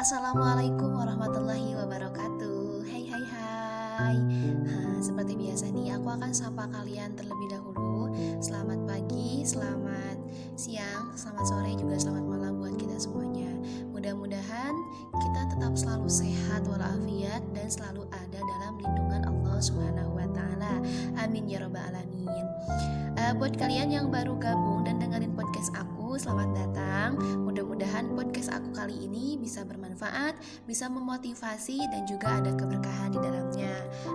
Assalamualaikum warahmatullahi wabarakatuh. Hai hai hai. Seperti biasa nih, aku akan sapa kalian terlebih dahulu. Selamat pagi, selamat siang, selamat sore, juga selamat malam buat kita semuanya. Mudah-mudahan kita tetap selalu sehat walafiat dan selalu ada dalam lindungan Allah Subhanahu wa taala. Amin ya rabbal alamin. Buat kalian yang baru gabung dan dengerin podcast aku, selamat datang. Mudah-mudahan podcast aku kali ini bisa bermanfaat, bisa memotivasi dan juga ada keberkahan di dalamnya.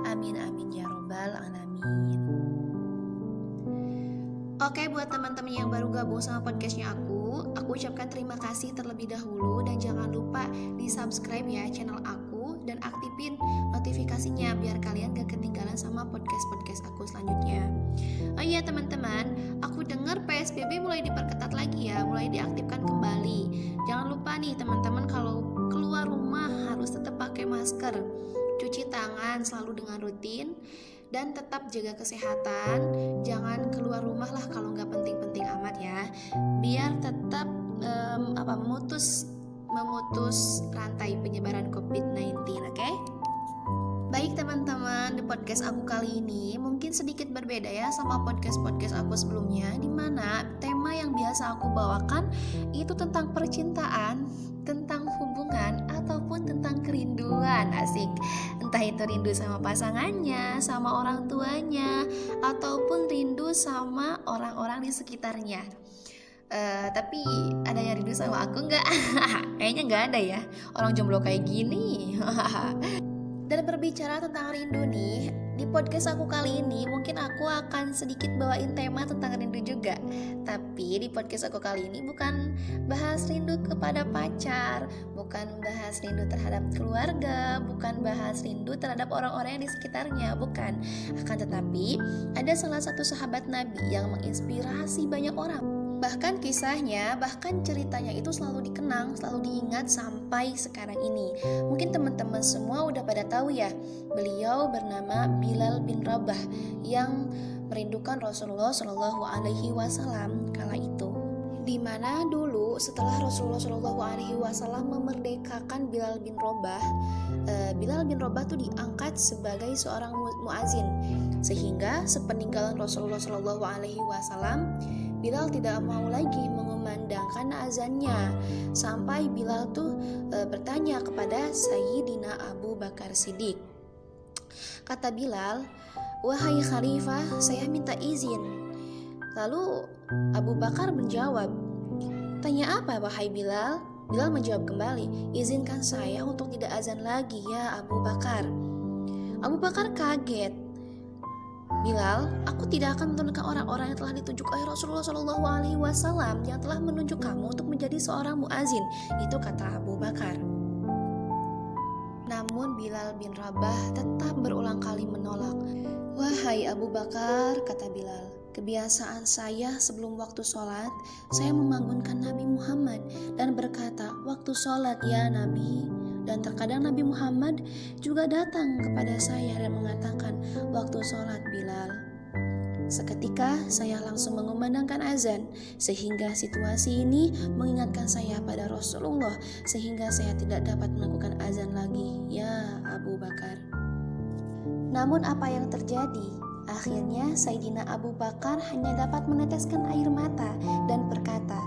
Amin amin ya robbal alamin. Oke, buat teman-teman yang baru gabung sama podcastnya aku ucapkan terima kasih terlebih dahulu dan jangan lupa di subscribe ya channel aku dan aktifin notifikasinya biar kalian gak ketinggalan sama podcast-podcast aku selanjutnya. Oh iya teman-teman, aku dengar PSBB mulai diperketat lagi ya, mulai diaktifkan kembali. Jangan lupa nih teman-teman, kalau keluar rumah harus tetap pakai masker, cuci tangan selalu dengan rutin, dan tetap jaga kesehatan. Jangan keluar rumah lah kalau nggak penting-penting amat ya, biar tetap memutus rantai penyebaran COVID-19, oke? Baik teman-teman, di podcast aku kali ini mungkin sedikit berbeda ya sama podcast-podcast aku sebelumnya, di mana tema yang biasa aku bawakan itu tentang percintaan, tentang hubungan, ataupun tentang kerinduan. Asik. Entah itu rindu sama pasangannya, sama orang tuanya, ataupun rindu sama orang-orang di sekitarnya. Tapi ada yang rindu sama aku nggak? Kayaknya nggak ada ya, orang jomblo kayak gini. Dan berbicara tentang rindu nih, di podcast aku kali ini mungkin aku akan sedikit bawain tema tentang rindu juga. Tapi di podcast aku kali ini bukan bahas rindu kepada pacar, bukan bahas rindu terhadap keluarga, bukan bahas rindu terhadap orang-orang yang di sekitarnya, bukan. Akan tetapi ada salah satu sahabat Nabi yang menginspirasi banyak orang. Bahkan kisahnya, bahkan ceritanya itu selalu dikenang, selalu diingat sampai sekarang ini. Mungkin teman-teman semua udah pada tahu ya, beliau bernama Bilal bin Rabah yang merindukan Rasulullah Shallallahu Alaihi Wasallam kala itu. Dimana dulu setelah Rasulullah Shallallahu Alaihi Wasallam memerdekakan Bilal bin Rabah tuh diangkat sebagai seorang muazin, sehingga sepeninggalan Rasulullah Shallallahu Alaihi Wasallam Bilal tidak mau lagi mengumandangkan azannya, sampai Bilal tuh bertanya kepada Sayyidina Abu Bakar Siddiq. Kata Bilal, "Wahai Khalifah, saya minta izin." Lalu Abu Bakar menjawab, "Tanya apa wahai Bilal?" Bilal menjawab kembali, "Izinkan saya untuk tidak azan lagi ya Abu Bakar." Abu Bakar kaget. "Bilal, aku tidak akan menurunkan orang-orang yang telah ditunjuk oleh Rasulullah Shallallahu Alaihi Wasallam yang telah menunjuk kamu untuk menjadi seorang muazin." Itu kata Abu Bakar. Namun Bilal bin Rabah tetap berulang kali menolak. "Wahai Abu Bakar," kata Bilal, "kebiasaan saya sebelum waktu sholat, saya membangunkan Nabi Muhammad dan berkata, 'Waktu sholat ya Nabi.' Dan terkadang Nabi Muhammad juga datang kepada saya dan mengatakan, 'Waktu sholat Bilal.' Seketika saya langsung mengumandangkan azan, sehingga situasi ini mengingatkan saya pada Rasulullah, sehingga saya tidak dapat melakukan azan lagi ya Abu Bakar." Namun apa yang terjadi? Akhirnya Sayyidina Abu Bakar hanya dapat meneteskan air mata dan berkata,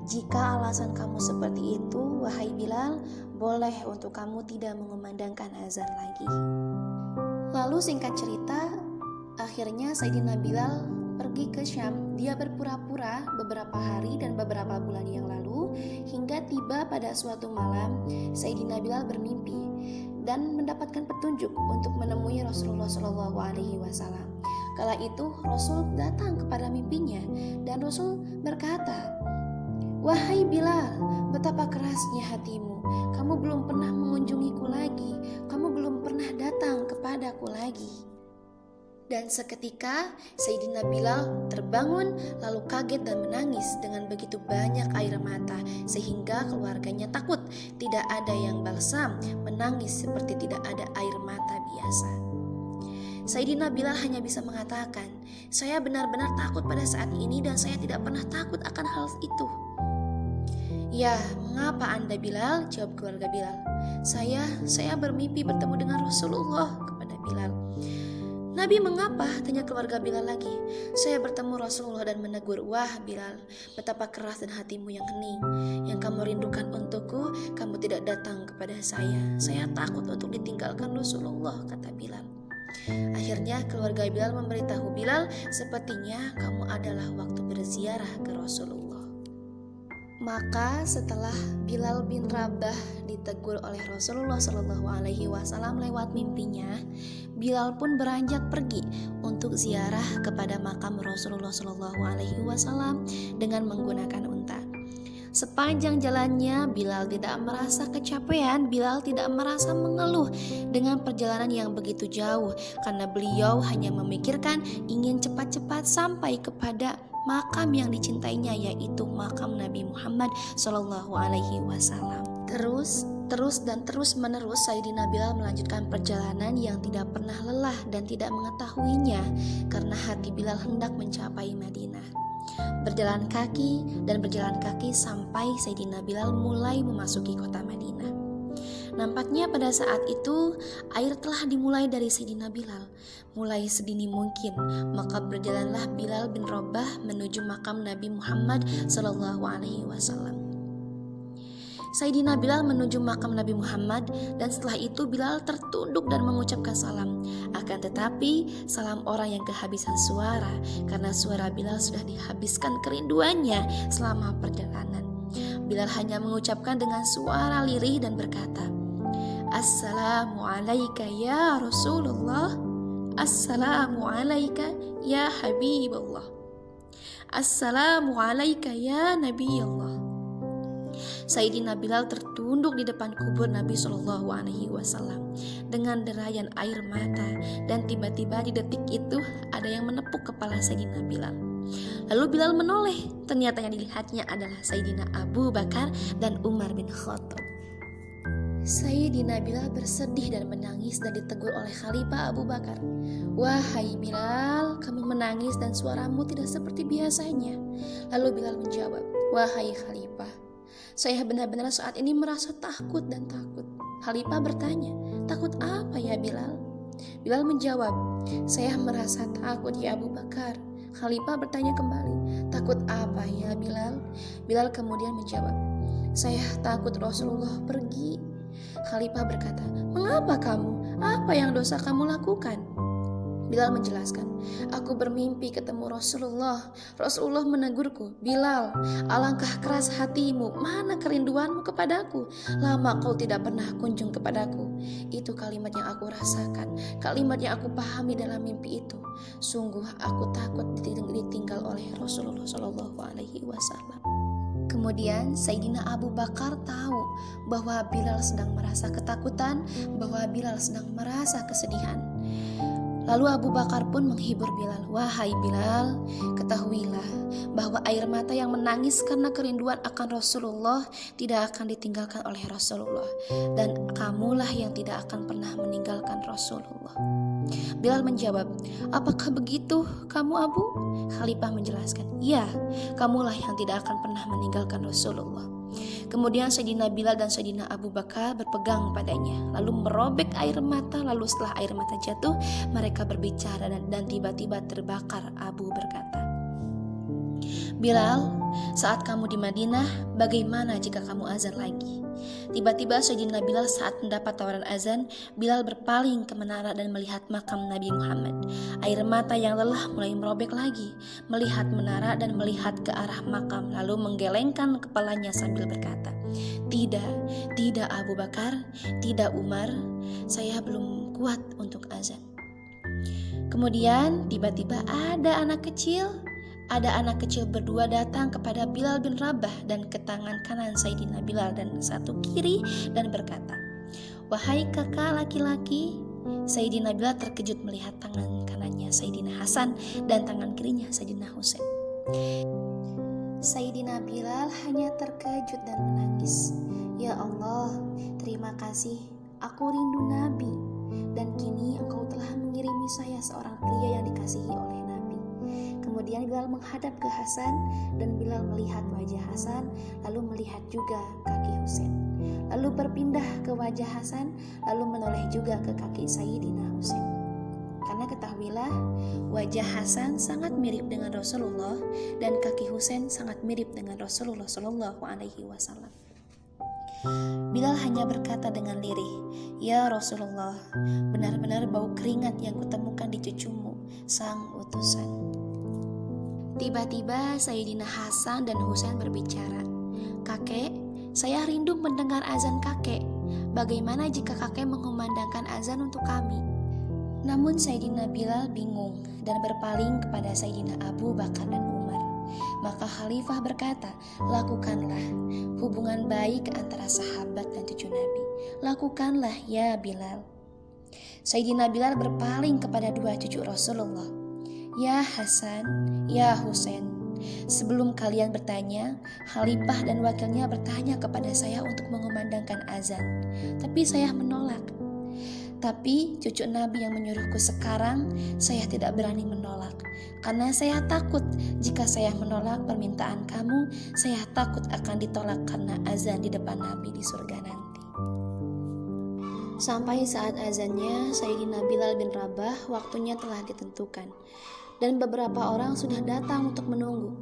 "Jika alasan kamu seperti itu, wahai Bilal, boleh untuk kamu tidak mengumandangkan azan lagi." Lalu singkat cerita, akhirnya Sayyidina Bilal pergi ke Syam. Dia berpura-pura beberapa hari dan beberapa bulan yang lalu, hingga tiba pada suatu malam Sayyidina Bilal bermimpi dan mendapatkan petunjuk untuk menemui Rasulullah Shallallahu Alaihi Wasallam. Kala itu Rasul datang kepada mimpinya dan Rasul berkata, "Wahai Bilal, betapa kerasnya hatimu. Kamu belum pernah mengunjungiku lagi. Kamu belum pernah datang kepadaku lagi." Dan seketika Sayyidina Bilal terbangun lalu kaget dan menangis dengan begitu banyak air mata, sehingga keluarganya takut. Tidak ada yang balsam, menangis seperti tidak ada air mata biasa. Sayyidina Bilal hanya bisa mengatakan, "Saya benar-benar takut pada saat ini dan saya tidak pernah takut akan hal itu." "Ya, mengapa Anda Bilal?" jawab keluarga Bilal. Saya bermimpi bertemu dengan Rasulullah," kepada Bilal. "Nabi mengapa?" tanya keluarga Bilal lagi. "Saya bertemu Rasulullah dan menegur, 'Wah Bilal, betapa keras dan hatimu yang hening. Yang kamu rindukan untukku, kamu tidak datang kepada saya. Saya takut untuk ditinggalkan Rasulullah," kata Bilal. Akhirnya keluarga Bilal memberitahu Bilal, "Sepertinya kamu adalah waktu berziarah ke Rasulullah." Maka setelah Bilal bin Rabah ditegur oleh Rasulullah Shallallahu Alaihi Wasallam lewat mimpinya, Bilal pun beranjak pergi untuk ziarah kepada makam Rasulullah Shallallahu Alaihi Wasallam dengan menggunakan unta. Sepanjang jalannya Bilal tidak merasa kecapean, Bilal tidak merasa mengeluh dengan perjalanan yang begitu jauh, karena beliau hanya memikirkan ingin cepat-cepat sampai kepada makam yang dicintainya, yaitu makam Nabi Muhammad Shallallahu Alaihi Wasallam. Terus menerus Sayyidina Bilal melanjutkan perjalanan yang tidak pernah lelah dan tidak mengetahuinya, karena hati Bilal hendak mencapai Madinah. Berjalan kaki sampai Sayyidina Bilal mulai memasuki kota Madinah. Nampaknya pada saat itu air telah dimulai dari Sayyidina Bilal. Mulai sedini mungkin, maka berjalanlah Bilal bin Rabah menuju makam Nabi Muhammad Sallallahu Alaihi Wasallam. Sayyidina Bilal menuju makam Nabi Muhammad, dan setelah itu Bilal tertunduk dan mengucapkan salam. Akan tetapi salam orang yang kehabisan suara, karena suara Bilal sudah dihabiskan kerinduannya selama perjalanan. Bilal hanya mengucapkan dengan suara lirih dan berkata, "Assalamu alayka ya Rasulullah, Assalamu alayka ya Habibullah, Assalamu alayka ya Nabi Allah." Sayyidina Bilal tertunduk di depan kubur Nabi Shallallahu Alaihi Wasallam dengan derayan air mata, dan tiba-tiba di detik itu ada yang menepuk kepala Sayyidina Bilal. Lalu Bilal menoleh, ternyata yang dilihatnya adalah Sayyidina Abu Bakar dan Umar bin Khattab. Sayyidina Bilal bersedih dan menangis dan ditegur oleh Khalifah Abu Bakar. "Wahai Bilal, kamu menangis dan suaramu tidak seperti biasanya." Lalu Bilal menjawab, "Wahai Khalifah, saya benar-benar saat ini merasa takut dan takut." Khalifah bertanya, "Takut apa ya Bilal?" Bilal menjawab, "Saya merasa takut ya Abu Bakar." Khalifah bertanya kembali, "Takut apa ya Bilal?" Bilal kemudian menjawab, "Saya takut Rasulullah pergi." Khalifah berkata, "Mengapa kamu? Apa yang dosa kamu lakukan?" Bilal menjelaskan, "Aku bermimpi ketemu Rasulullah. Rasulullah menegurku, 'Bilal, alangkah keras hatimu, mana kerinduanmu kepadaku? Lama kau tidak pernah kunjung kepadaku.' Itu kalimat yang aku rasakan, kalimat yang aku pahami dalam mimpi itu. Sungguh aku takut ditinggal oleh Rasulullah Shallallahu Alaihi Wasallam." Kemudian Sayyidina Abu Bakar tahu bahwa Bilal sedang merasa ketakutan, bahwa Bilal sedang merasa kesedihan. Lalu Abu Bakar pun menghibur Bilal, "Wahai Bilal, ketahuilah bahwa air mata yang menangis karena kerinduan akan Rasulullah tidak akan ditinggalkan oleh Rasulullah, dan kamulah yang tidak akan pernah meninggalkan Rasulullah." Bilal menjawab, "Apakah begitu kamu Abu?" Khalifah menjelaskan, "Ya, kamulah yang tidak akan pernah meninggalkan Rasulullah." Kemudian Sayyidina Bilal dan Sayyidina Abu Bakar berpegang padanya, lalu merobek air mata. Lalu setelah air mata jatuh, mereka berbicara dan tiba-tiba terbakar. Abu berkata, "Bilal, saat kamu di Madinah, bagaimana jika kamu azan lagi?" Tiba-tiba Sayyidina Bilal saat mendapat tawaran azan, Bilal berpaling ke menara dan melihat makam Nabi Muhammad. Air mata yang lelah mulai merobek lagi, melihat menara dan melihat ke arah makam, lalu menggelengkan kepalanya sambil berkata, Tidak Abu Bakar, tidak Umar, saya belum kuat untuk azan." Kemudian tiba-tiba ada anak kecil berdua datang kepada Bilal bin Rabah dan ke tangan kanan Sayyidina Bilal dan satu kiri dan berkata, "Wahai kakak laki-laki." Sayyidina Bilal terkejut melihat tangan kanannya Sayyidina Hasan dan tangan kirinya Sayyidina Husain. Sayyidina Bilal hanya terkejut dan menangis. "Ya Allah, terima kasih, aku rindu Nabi, dan kini Engkau telah mengirimi saya seorang pria yang dikasihi oleh Nabi." Kemudian Bilal menghadap ke Hasan dan Bilal melihat wajah Hasan, lalu melihat juga kaki Husain. Lalu berpindah ke wajah Hasan, lalu menoleh juga ke kaki Sayyidina Husain. Karena ketahuilah, wajah Hasan sangat mirip dengan Rasulullah dan kaki Husain sangat mirip dengan Rasulullah Shallallahu Alaihi Wasallam. Bilal hanya berkata dengan lirih, "Ya Rasulullah, benar-benar bau keringat yang kutemukan di cucumu, sang utusan." Tiba-tiba Sayyidina Hasan dan Husain berbicara, "Kakek, saya rindu mendengar azan kakek. Bagaimana jika kakek mengumandangkan azan untuk kami?" Namun Sayyidina Bilal bingung dan berpaling kepada Sayyidina Abu Bakar dan Umar. Maka Khalifah berkata, "Lakukanlah hubungan baik antara sahabat dan cucu Nabi. Lakukanlah ya Bilal." Sayyidina Bilal berpaling kepada dua cucu Rasulullah. "Ya Hasan, ya Husain, sebelum kalian bertanya, Khalifah dan wakilnya bertanya kepada saya untuk mengumandangkan azan. Tapi saya menolak. Tapi cucu Nabi yang menyuruhku sekarang, saya tidak berani menolak. Karena saya takut jika saya menolak permintaan kamu, saya takut akan ditolak karena azan di depan Nabi di surga nanti." Sampai saat azannya, Sayyidina Bilal bin Rabah waktunya telah ditentukan. Dan beberapa orang sudah datang untuk menunggu.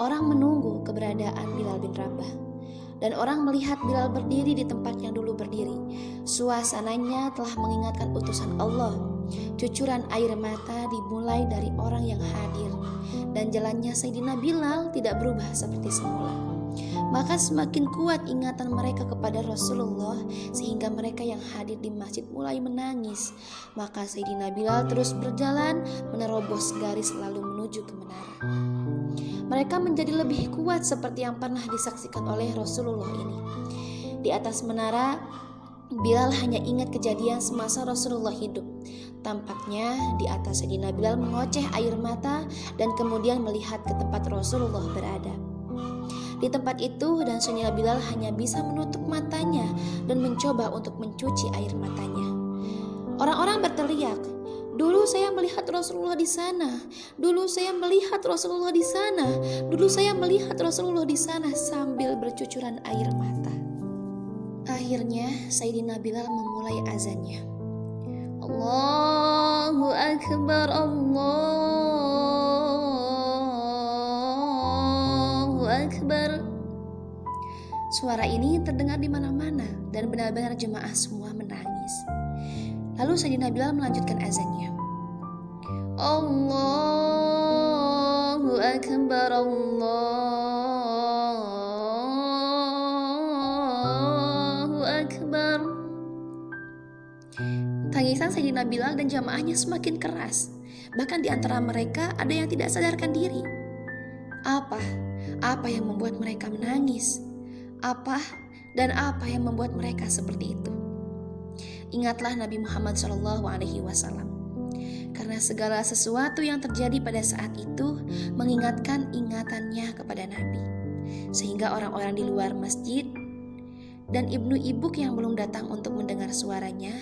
Orang menunggu keberadaan Bilal bin Rabah. Dan orang melihat Bilal berdiri di tempat yang dulu berdiri. Suasananya telah mengingatkan utusan Allah. Cucuran air mata dimulai dari orang yang hadir. Dan jalannya Sayyidina Bilal tidak berubah seperti semula. Maka semakin kuat ingatan mereka kepada Rasulullah sehingga mereka yang hadir di masjid mulai menangis. Maka Sayyidina Bilal terus berjalan menerobos garis lalu menuju ke menara. Mereka menjadi lebih kuat seperti yang pernah disaksikan oleh Rasulullah ini. Di atas menara, Bilal hanya ingat kejadian semasa Rasulullah hidup. Tampaknya di atas Sayyidina Bilal mengoceh air mata dan kemudian melihat ke tempat Rasulullah berada. Di tempat itu dan Sayyidina Bilal hanya bisa menutup matanya dan mencoba untuk mencuci air matanya. Orang-orang berteriak, "Dulu saya melihat Rasulullah di sana. Dulu saya melihat Rasulullah di sana. Dulu saya melihat Rasulullah di sana," sambil bercucuran air mata. Akhirnya Sayyidina Bilal memulai azannya. Allahu Akbar, Allahu Akbar. Suara ini terdengar di mana-mana dan benar-benar jemaah semua menangis. Lalu Sayyidina Bilal melanjutkan azannya. Allahu Akbar, Allahu Akbar. Tangisan Sayyidina Bilal dan jamaahnya semakin keras. Bahkan di antara mereka ada yang tidak sadarkan diri. Apa yang membuat mereka menangis? Apa yang membuat mereka seperti itu? Ingatlah Nabi Muhammad SAW. Karena segala sesuatu yang terjadi pada saat itu mengingatkan ingatannya kepada Nabi. Sehingga orang-orang di luar masjid dan ibnu ibuk yang belum datang untuk mendengar suaranya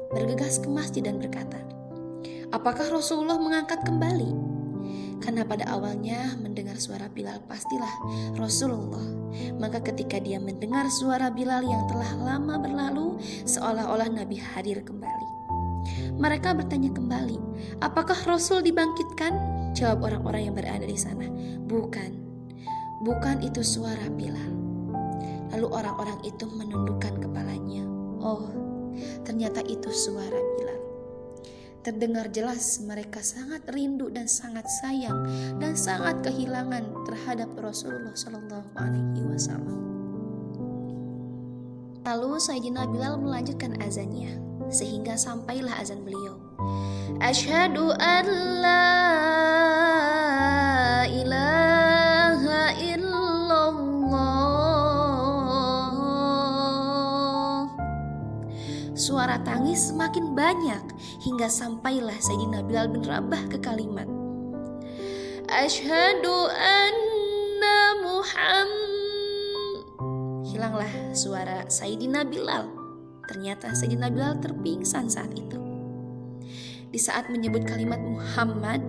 bergegas ke masjid dan berkata, "Apakah Rasulullah mengangkat kembali?" Karena pada awalnya mendengar suara Bilal pastilah Rasulullah. Maka ketika dia mendengar suara Bilal yang telah lama berlalu, seolah-olah Nabi hadir kembali. Mereka bertanya kembali, "Apakah Rasul dibangkitkan?" Jawab orang-orang yang berada di sana, Bukan itu suara Bilal." Lalu orang-orang itu menundukkan kepalanya. Oh, ternyata itu suara Bilal. Terdengar jelas mereka sangat rindu dan sangat sayang dan sangat kehilangan terhadap Rasulullah SAW. Lalu Sayyidina Bilal melanjutkan azannya sehingga sampailah azan beliau. Asyhadu an la ilaha illallah. Suara tangis semakin banyak hingga sampailah Sayyidina Bilal bin Rabah ke kalimat Asyhadu anna Muhammad. Hilanglah suara Sayyidina Bilal. Ternyata Sayyidina Bilal terpingsan saat itu. Di saat menyebut kalimat Muhammad,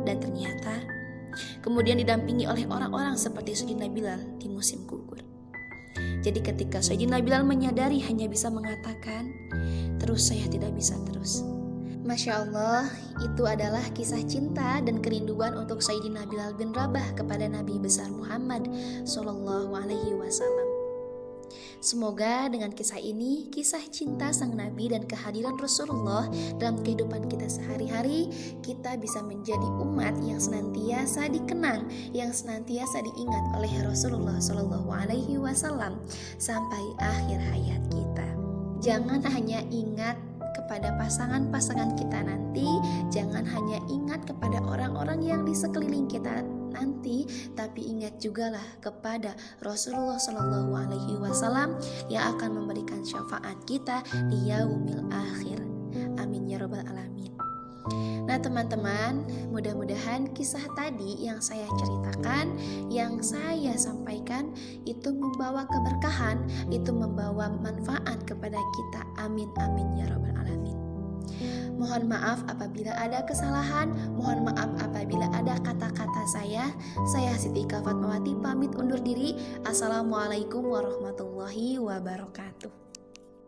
dan ternyata kemudian didampingi oleh orang-orang seperti Sayyidina Bilal di musim gugur. Jadi ketika Sayyidina Bilal menyadari hanya bisa mengatakan, terus saya tidak bisa terus. Masya Allah, itu adalah kisah cinta dan kerinduan untuk Sayyidina Bilal bin Rabah kepada Nabi besar Muhammad Sallallahu Alaihi Wasallam. Semoga dengan kisah ini, kisah cinta sang Nabi dan kehadiran Rasulullah dalam kehidupan kita sehari-hari, kita bisa menjadi umat yang senantiasa dikenang, yang senantiasa diingat oleh Rasulullah Sallallahu Alaihi Wasallam sampai akhir hayat kita. Jangan hanya ingat kepada pasangan-pasangan kita nanti, jangan hanya ingat kepada orang-orang yang di sekeliling kita nanti, tapi ingat jugalah kepada Rasulullah Shallallahu Alaihi Wasallam yang akan memberikan syafaat kita di yaumil akhir. Amin ya robbal alamin. Nah teman-teman, mudah-mudahan kisah tadi yang saya ceritakan, yang saya sampaikan itu membawa keberkahan, itu membawa manfaat kepada kita. Amin amin ya robbal alamin. Mohon maaf apabila ada kesalahan, mohon maaf apabila ada kata-kata saya. Saya Siti Ika Fatmawati pamit undur diri. Assalamualaikum warahmatullahi wabarakatuh.